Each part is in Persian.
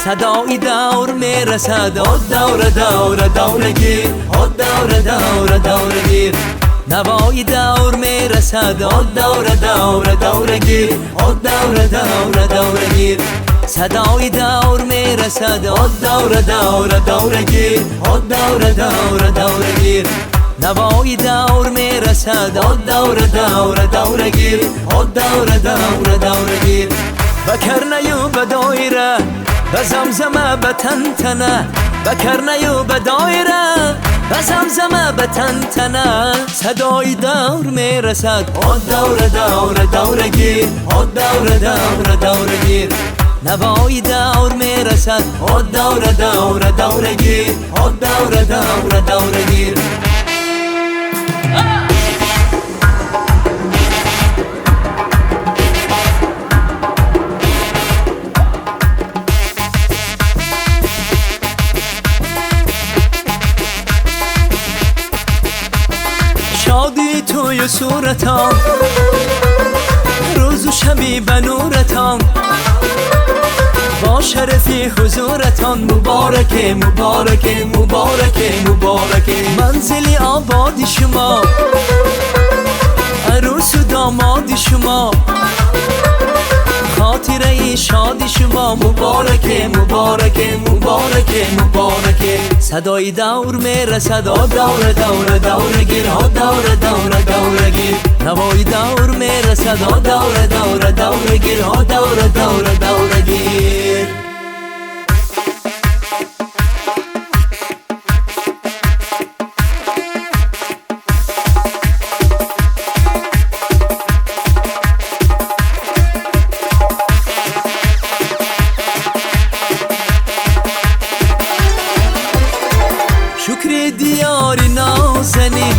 صدای دور میرسد دور دور دورگیر دور دور دورگیر نوای دور میرسد دور دور دورگیر دور دور دورگیر صدای دور میرسد دور دور دورگیر دور دور دورگیر نوای دور میرسد دور دور دورگیر دور دور دورگیر بکرنیو به دایره به زمزمه به تنتنه بکرنیو به دایره به زمزمه به تنتنه صدای دور میرسد دور دور دورگیر دور دور دورگیر نوای دور میرسد دور دور دورگیر دور دور دورگیر شادی توی صورتام روز و شبی به نورتام با شرفی حضورتان مبارکه مبارکه مبارکه مبارکه منزلی آباد شما عروس و داماد شما خاطره شاد شما مبارکه مبارکه مبارکه مبارکه صدای دور میرسد دور دور دورگیر دور دور دورگیر نوای دور میرسد دور دور دورگیر دور دور دورگیر شکر دیاری نازنین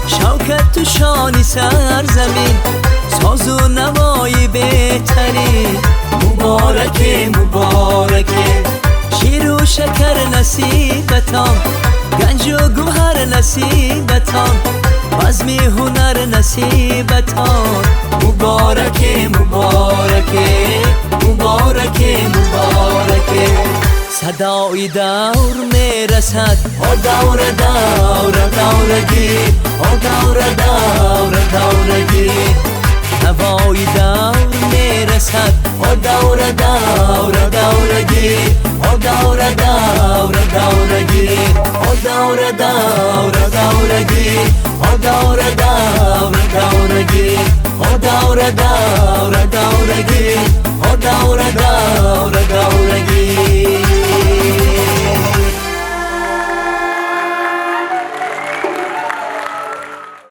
شوکت تو شانی سرزمین ساز و نوای بهترین مبارکه مبارکه شیر و شکر نصیبتان گنج و گوهر نصیبتان بزم هنر نصیبتان مبارکه مبارکه مبارکه مبارکه صدای دور میرسد دور دور دورگیر دور دور دورگیر نوای دور میرسد دور دور دورگیر دور دور دورگیر دور دور دورگیر دور دور دورگیر دور دور دورگیر